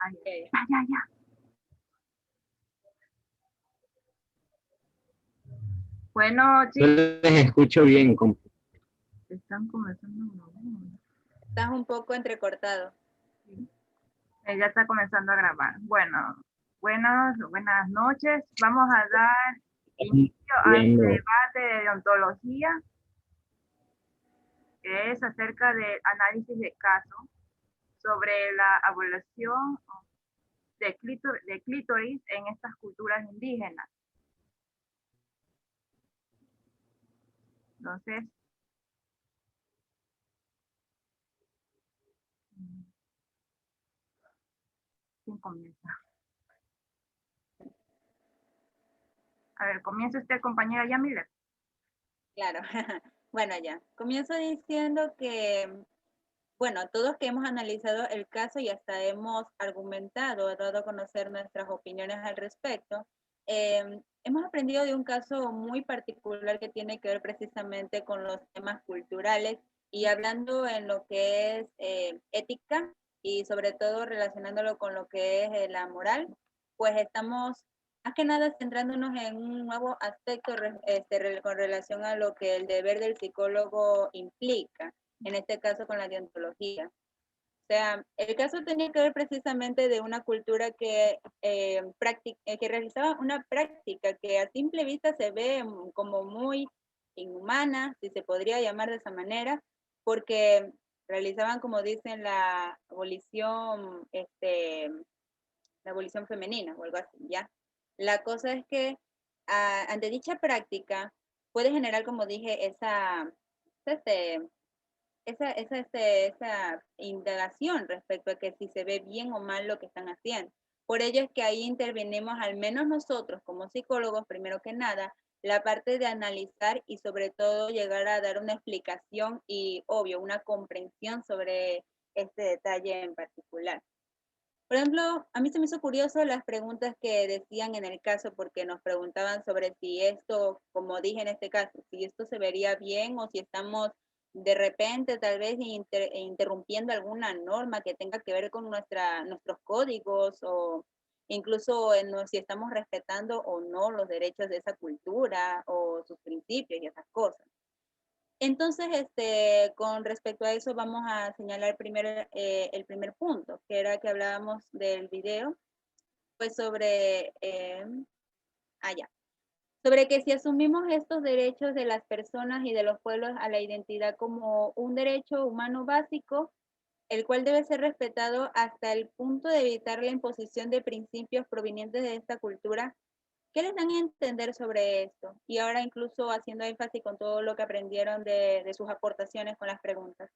Okay. Ya. Bueno, No chicos, les escucho bien. están comenzando. Estás un poco entrecortado. Sí. Ya está comenzando a grabar. Bueno, buenas noches. Vamos a dar inicio a este debate de deontología, que es acerca del análisis de caso sobre la abolición de clítoris en estas culturas indígenas. Entonces, ¿quién comienza? A ver, comienza usted, compañera Yamile. Claro. Bueno, ya. Comienzo diciendo que, bueno, todos que hemos analizado el caso y hasta hemos argumentado, dado a conocer nuestras opiniones al respecto, hemos aprendido de un caso muy particular que tiene que ver precisamente con los temas culturales y hablando en lo que es ética y sobre todo relacionándolo con lo que es la moral, pues estamos más que nada centrándonos en un nuevo aspecto con relación a lo que el deber del psicólogo implica, en este caso con la deontología. O sea, el caso tenía que ver precisamente de una cultura que realizaba una práctica que a simple vista se ve como muy inhumana, si se podría llamar de esa manera, porque realizaban, como dicen, la abolición femenina o algo así, ¿ya? La cosa es que ante dicha práctica puede generar, como dije, esa indagación respecto a que si se ve bien o mal lo que están haciendo. Por ello es que ahí intervenimos, al menos nosotros como psicólogos, primero que nada, la parte de analizar y sobre todo llegar a dar una explicación y, obvio, una comprensión sobre este detalle en particular. Por ejemplo, a mí se me hizo curioso las preguntas que decían en el caso, porque nos preguntaban sobre si esto, como dije en este caso, si esto se vería bien o si estamos de repente tal vez interrumpiendo alguna norma que tenga que ver con nuestros códigos o incluso si estamos respetando o no los derechos de esa cultura o sus principios y esas cosas. Entonces, con respecto a eso, vamos a señalar primero el primer punto, que era que hablábamos del video, pues sobre, sobre que si asumimos estos derechos de las personas y de los pueblos a la identidad como un derecho humano básico, el cual debe ser respetado hasta el punto de evitar la imposición de principios provenientes de esta cultura. ¿Qué les dan a entender sobre esto? Y ahora incluso haciendo énfasis con todo lo que aprendieron de sus aportaciones con las preguntas.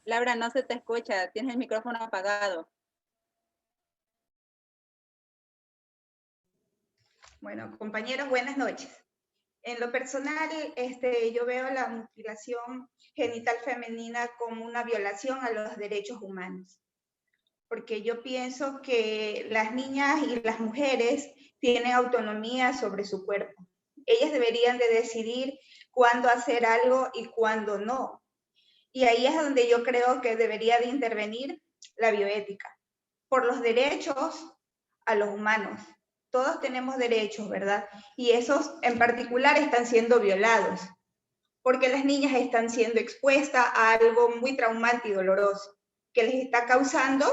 Laura, no se te escucha, tienes el micrófono apagado. Bueno, compañeros, buenas noches. En lo personal, yo veo la mutilación genital femenina como una violación a los derechos humanos, porque yo pienso que las niñas y las mujeres tienen autonomía sobre su cuerpo. Ellas deberían de decidir cuándo hacer algo y cuándo no. Y ahí es donde yo creo que debería de intervenir la bioética, por los derechos a los humanos. Todos tenemos derechos, ¿verdad? Y esos en particular están siendo violados, porque las niñas están siendo expuestas a algo muy traumante y doloroso, que les está causando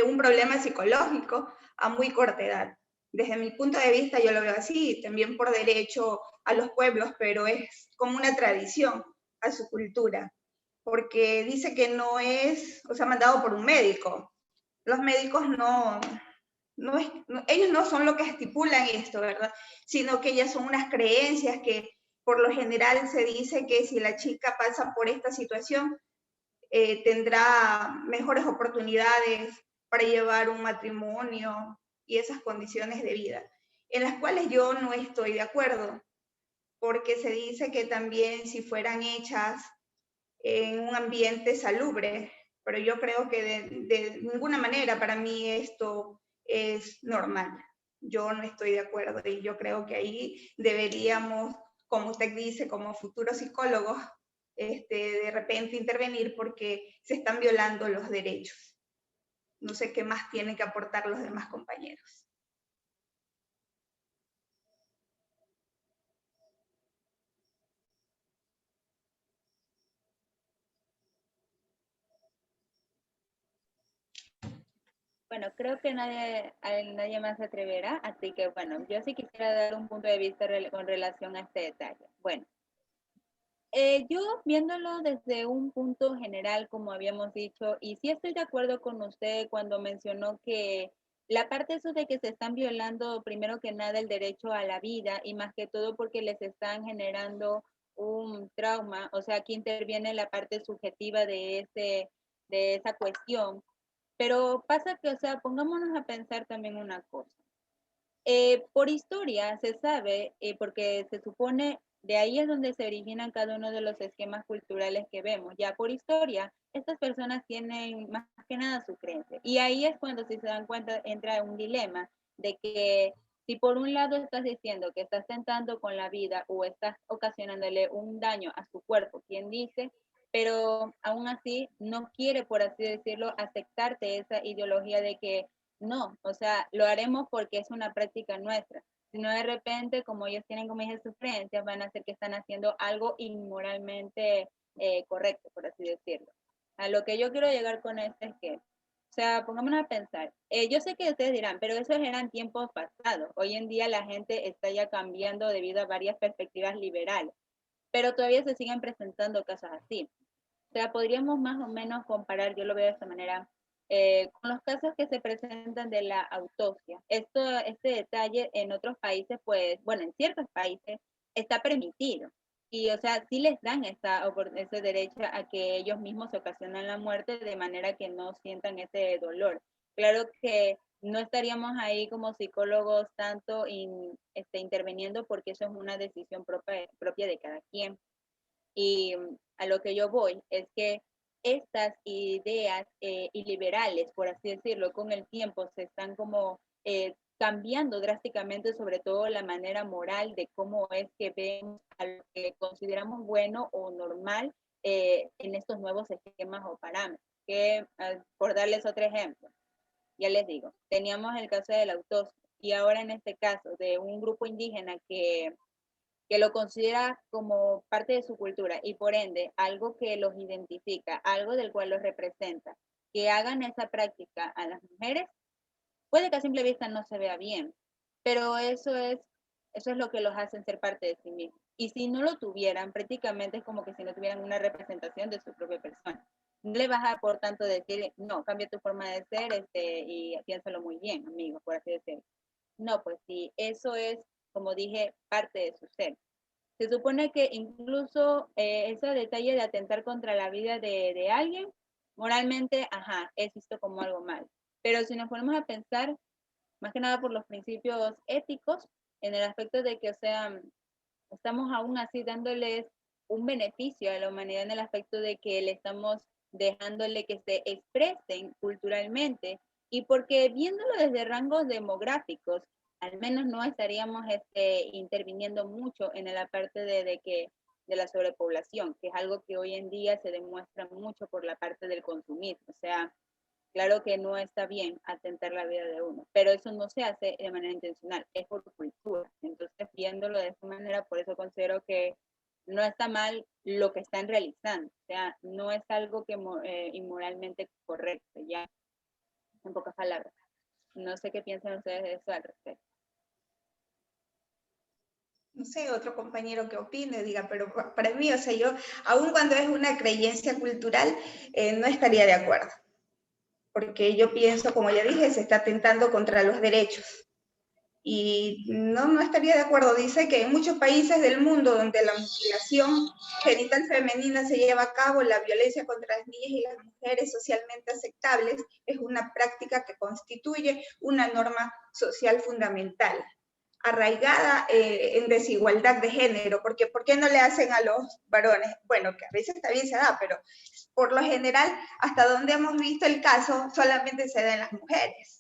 un problema psicológico a muy corta edad. Desde mi punto de vista yo lo veo así, también por derecho a los pueblos, pero es como una tradición a su cultura, porque dice que no es, o sea, mandado por un médico. Los médicos ellos no son lo que estipulan esto, ¿verdad? Sino que ellas son unas creencias que por lo general se dice que si la chica pasa por esta situación, tendrá mejores oportunidades para llevar un matrimonio y esas condiciones de vida, en las cuales yo no estoy de acuerdo, porque se dice que también si fueran hechas en un ambiente salubre, pero yo creo que de ninguna manera para mí esto es normal. Yo no estoy de acuerdo y yo creo que ahí deberíamos como usted dice, como futuros psicólogos, de repente intervenir porque se están violando los derechos. No sé qué más tienen que aportar los demás compañeros. Bueno, creo que nadie más se atreverá, así que bueno, yo sí quisiera dar un punto de vista con relación a este detalle. Bueno, yo viéndolo desde un punto general, como habíamos dicho, y sí estoy de acuerdo con usted cuando mencionó que la parte eso de que se están violando primero que nada el derecho a la vida y más que todo porque les están generando un trauma, o sea, aquí interviene la parte subjetiva de esa cuestión. Pero pasa que, o sea, pongámonos a pensar también una cosa. Por historia se sabe, porque se supone, de ahí es donde se originan cada uno de los esquemas culturales que vemos. Ya por historia, estas personas tienen más que nada su creencia. Y ahí es cuando, si se dan cuenta, entra un dilema de que si por un lado estás diciendo que estás tentando con la vida o estás ocasionándole un daño a su cuerpo, quien dice, pero aún así no quiere, por así decirlo, aceptarte esa ideología de que no, o sea, lo haremos porque es una práctica nuestra. Si no de repente, como ellos tienen, como dije, sus creencias, van a hacer que están haciendo algo inmoralmente correcto, por así decirlo. A lo que yo quiero llegar con esto es que, o sea, pongámonos a pensar. Yo sé que ustedes dirán, pero esos eran tiempos pasados. Hoy en día la gente está ya cambiando debido a varias perspectivas liberales, pero todavía se siguen presentando casos así. O sea, podríamos más o menos comparar, yo lo veo de esta manera, con los casos que se presentan de la autopsia. Este detalle en otros países, pues, bueno, en ciertos países está permitido. Y, o sea, sí les dan ese derecho a que ellos mismos se ocasionan la muerte de manera que no sientan ese dolor. Claro que no estaríamos ahí como psicólogos tanto interviniendo porque eso es una decisión propia de cada quien. Y a lo que yo voy es que estas ideas iliberales, por así decirlo, con el tiempo se están como cambiando drásticamente, sobre todo la manera moral de cómo es que vemos a lo que consideramos bueno o normal en estos nuevos esquemas o parámetros. Que, por darles otro ejemplo, ya les digo, teníamos el caso del autopsia y ahora en este caso de un grupo indígena que lo considera como parte de su cultura y por ende algo que los identifica, algo del cual los representa, que hagan esa práctica a las mujeres, puede que a simple vista no se vea bien, pero eso es lo que los hace ser parte de sí mismos. Y si no lo tuvieran, prácticamente es como que si no tuvieran una representación de su propia persona. No le vas a por tanto decir, no, cambia tu forma de ser y piénsalo muy bien, amigo, por así decirlo. No, pues sí, eso es, como dije, parte de su ser. Se supone que incluso ese detalle de atentar contra la vida de alguien, moralmente, ajá, es visto como algo mal. Pero si nos ponemos a pensar, más que nada por los principios éticos, en el aspecto de que, o sea, estamos aún así dándoles un beneficio a la humanidad en el aspecto de que le estamos dejándole que se expresen culturalmente y porque viéndolo desde rangos demográficos, al menos no estaríamos interviniendo mucho en la parte de la sobrepoblación, que es algo que hoy en día se demuestra mucho por la parte del consumismo. O sea, claro que no está bien atentar la vida de uno, pero eso no se hace de manera intencional, es por cultura. Entonces, viéndolo de esta manera, por eso considero que no está mal lo que están realizando. O sea, no es algo que inmoralmente correcto, ya, en pocas palabras. No sé qué piensan ustedes de eso al respecto. No sé, otro compañero que opine, diga, pero para mí, o sea, yo, aun cuando es una creencia cultural, no estaría de acuerdo. Porque yo pienso, como ya dije, se está atentando contra los derechos. Y no estaría de acuerdo. Dice que en muchos países del mundo donde la mutilación genital femenina se lleva a cabo, la violencia contra las niñas y las mujeres socialmente aceptables es una práctica que constituye una norma social fundamental, arraigada en desigualdad de género, porque ¿por qué no le hacen a los varones? Bueno, que a veces también se da, pero por lo general, hasta donde hemos visto el caso, solamente se da en las mujeres.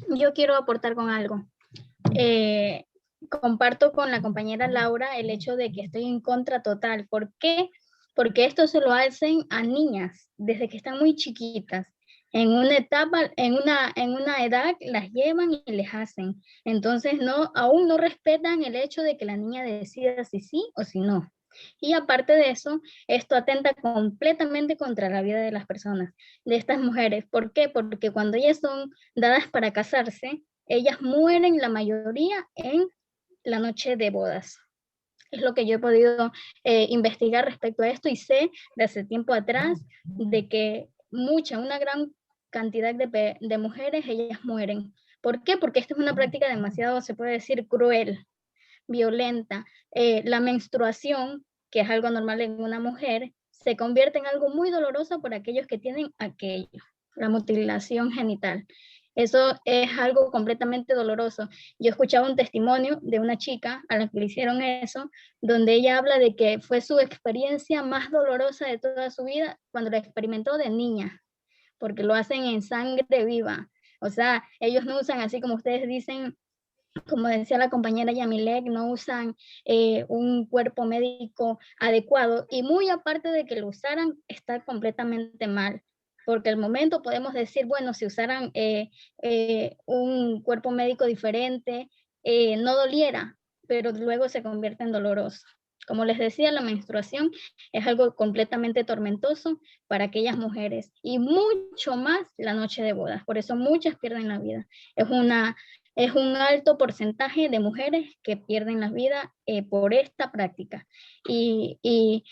Yo quiero aportar con algo. comparto con la compañera Laura el hecho de que estoy en contra total. ¿Por qué? Porque esto se lo hacen a niñas desde que están muy chiquitas. En una etapa, en una edad las llevan y les hacen. Entonces aún no respetan el hecho de que la niña decida si sí o si no. Y aparte de eso, esto atenta completamente contra la vida de las personas, de estas mujeres. ¿Por qué? Porque cuando ellas son dadas para casarse, ellas mueren la mayoría en la noche de bodas. Es lo que yo he podido investigar respecto a esto y sé de hace tiempo atrás de que una gran cantidad de mujeres, ellas mueren. ¿Por qué? Porque esta es una práctica demasiado, se puede decir, cruel, violenta. La menstruación, que es algo normal en una mujer, se convierte en algo muy doloroso por aquellos que tienen aquello, la mutilación genital. Eso es algo completamente doloroso. Yo escuchaba un testimonio de una chica a la que le hicieron eso, donde ella habla de que fue su experiencia más dolorosa de toda su vida cuando la experimentó de niña, porque lo hacen en sangre viva. O sea, ellos no usan, así como ustedes dicen, como decía la compañera Yamilek, no usan un cuerpo médico adecuado, y muy aparte de que lo usaran, está completamente mal, porque al momento podemos decir, bueno, si usaran un cuerpo médico diferente, no doliera, pero luego se convierte en doloroso. Como les decía, la menstruación es algo completamente tormentoso para aquellas mujeres, y mucho más la noche de bodas. Por eso muchas pierden la vida. Es un alto porcentaje de mujeres que pierden la vida por esta práctica. Y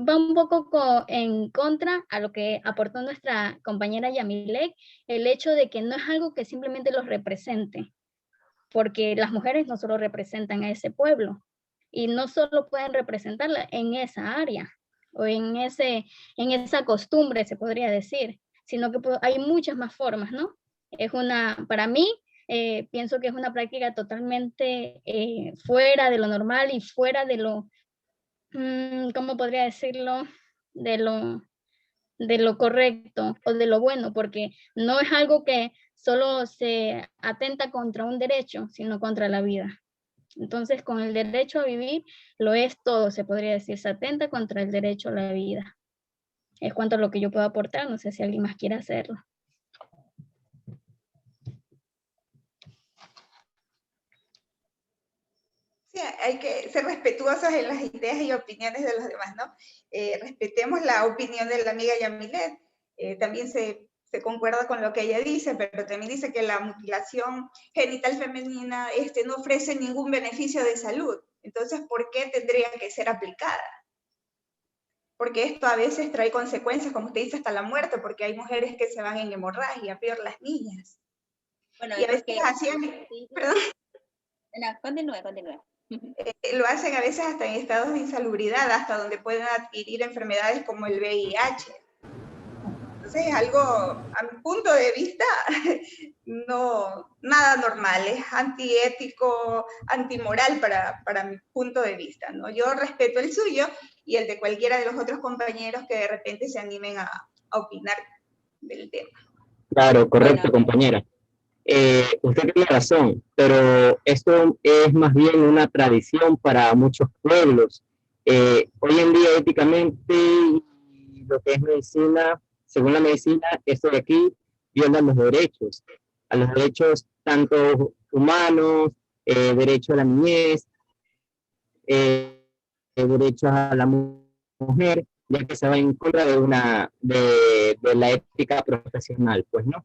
va un poco en contra a lo que aportó nuestra compañera Yamilek, el hecho de que no es algo que simplemente los represente, porque las mujeres no solo representan a ese pueblo, y no solo pueden representarla en esa área, o en esa costumbre, se podría decir, sino que hay muchas más formas, ¿no? Para mí, pienso que es una práctica totalmente fuera de lo normal y fuera de lo, ¿cómo podría decirlo? De lo correcto o de lo bueno, porque no es algo que solo se atenta contra un derecho, sino contra la vida. Entonces, con el derecho a vivir, lo es todo, se podría decir, se atenta contra el derecho a la vida. Es cuanto a lo que yo puedo aportar, no sé si alguien más quiere hacerlo. Sí, hay que ser respetuosos en las ideas y opiniones de los demás, ¿no? Respetemos la opinión de la amiga Yamilet. También se concuerda con lo que ella dice, pero también dice que la mutilación genital femenina no ofrece ningún beneficio de salud. Entonces, ¿por qué tendría que ser aplicada? Porque esto a veces trae consecuencias, como usted dice, hasta la muerte, porque hay mujeres que se van en hemorragia, peor las niñas. Bueno, y a veces que hacían, perdón, no, continúe. lo hacen a veces hasta en estados de insalubridad, hasta donde pueden adquirir enfermedades como el VIH. Entonces es algo, a mi punto de vista, no, nada normal, es antiético, antimoral para mi punto de vista, ¿no? Yo respeto el suyo y el de cualquiera de los otros compañeros que de repente se animen a opinar del tema. Claro, correcto, compañera. Usted tiene razón, pero esto es más bien una tradición para muchos pueblos. Hoy en día, éticamente, lo que es medicina, según la medicina, esto de aquí viola los derechos, a los derechos tanto humanos, derecho a la niñez, derecho a la mujer, ya que se va en contra de la ética profesional, pues, ¿no?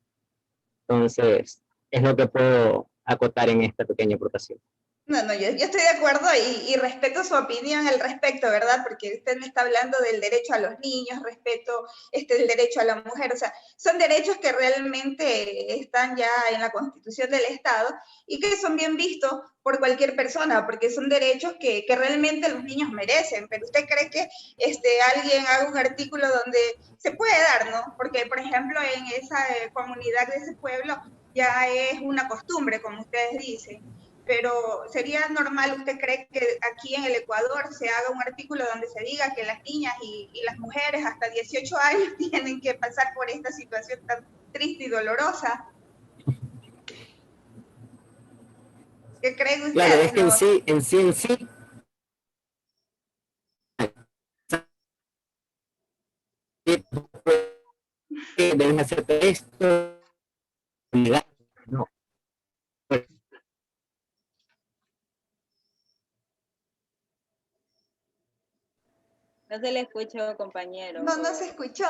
Entonces, es lo que puedo acotar en esta pequeña aportación. No, yo estoy de acuerdo y respeto su opinión al respecto, ¿verdad? Porque usted me está hablando del derecho a los niños, respeto el derecho a la mujer, o sea, son derechos que realmente están ya en la Constitución del Estado y que son bien vistos por cualquier persona, porque son derechos que realmente los niños merecen. Pero usted cree que alguien haga un artículo donde se puede dar, ¿no? Porque, por ejemplo, en esa comunidad de ese pueblo ya es una costumbre, como ustedes dicen. Pero sería normal, ¿usted cree que aquí en el Ecuador se haga un artículo donde se diga que las niñas y las mujeres hasta 18 años tienen que pasar por esta situación tan triste y dolorosa? ¿Qué creen ustedes? Claro, es que los- en sí, debes hacer esto, no. No se le escuchó, compañero. No, no se escuchó.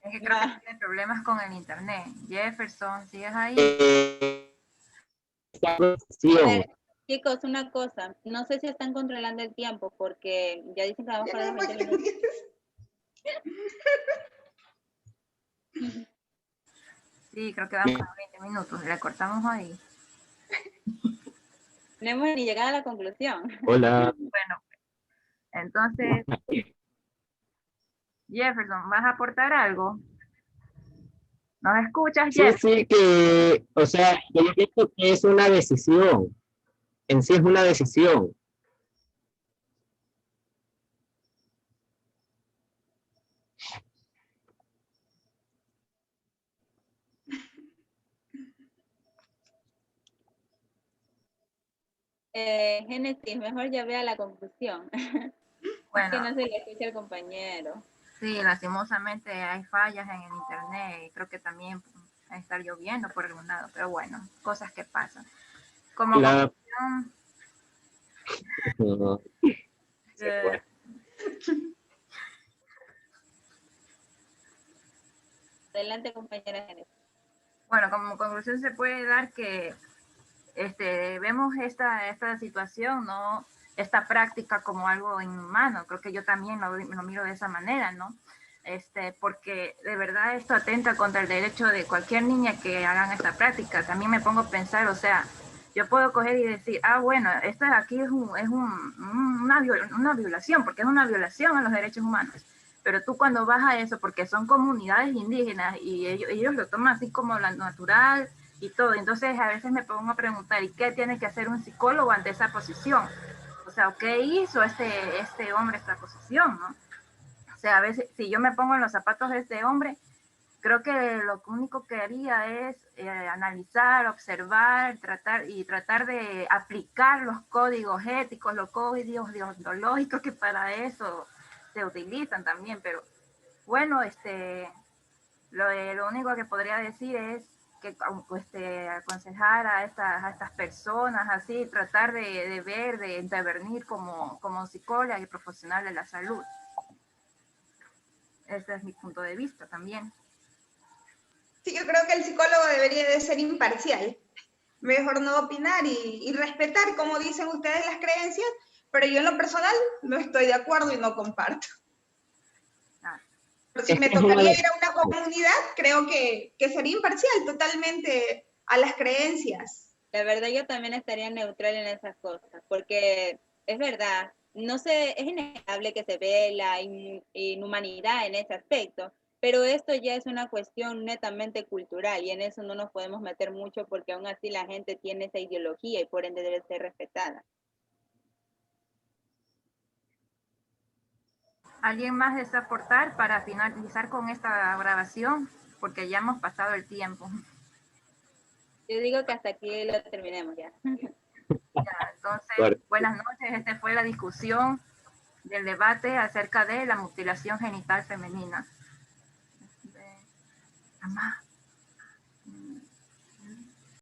Es que creo que Ah, tiene problemas con el internet. Jefferson, ¿sigues ahí? Esta a profesión, ver, chicos, una cosa. No sé si están controlando el tiempo porque ya dicen que vamos Ya para no los 20 encuentro. minutos. Sí, creo que vamos a 20 minutos. Le cortamos ahí. No hemos ni llegado a la conclusión. hola. Bueno, entonces, Jefferson, ¿vas a aportar algo? ¿Nos escuchas, Sí, Jeff? sí, que, o sea, yo pienso que es una decisión, en sí es una decisión. Génesis, mejor ya vea la conclusión. Es que Bueno, no se le escucha al compañero. sí, lastimosamente hay fallas en el internet y creo que también está lloviendo por algún lado, pero bueno, cosas que pasan. Como La, conclusión, no, se eh, fue. Adelante, compañera Génesis. bueno, como conclusión se puede dar que vemos esta situación, ¿no? Esta práctica como algo inhumano. Creo que yo también lo miro de esa manera, ¿no? Porque de verdad esto atenta contra el derecho de cualquier niña que hagan esta práctica. También me pongo a pensar, o sea, yo puedo coger y decir, ah, bueno, esto aquí es una violación, porque es una violación a los derechos humanos. Pero tú cuando vas a eso, porque son comunidades indígenas y ellos lo toman así como lo natural y todo, entonces a veces me pongo a preguntar, ¿y qué tiene que hacer un psicólogo ante esa posición? O sea, ¿qué hizo este hombre esta posición, no? O sea, a veces, si yo me pongo en los zapatos de este hombre, creo que lo único que haría es analizar, observar, tratar de aplicar los códigos éticos, los códigos deontológicos que para eso se utilizan también. Pero bueno, lo único que podría decir es que aconsejar a estas personas, así, tratar de ver, de intervenir como psicóloga y profesional de la salud. Ese es mi punto de vista también. Sí, yo creo que el psicólogo debería de ser imparcial. Mejor no opinar y respetar, como dicen ustedes, las creencias, pero yo en lo personal no estoy de acuerdo y no comparto. Ah, Pero si Es me que es una tocaría ir a una decisión. comunidad, creo que sería imparcial totalmente a las creencias. La verdad yo también estaría neutral en esas cosas, porque es verdad, no sé, es innegable que se ve la inhumanidad en ese aspecto, pero esto ya es una cuestión netamente cultural y en eso no nos podemos meter mucho porque aún así la gente tiene esa ideología y por ende debe ser respetada. ¿Alguien más desea aportar para finalizar con esta grabación? Porque ya hemos pasado el tiempo. Yo digo que hasta aquí lo terminemos ya. Ya, entonces, buenas noches. Esta fue la discusión del debate acerca de la mutilación genital femenina. Amá.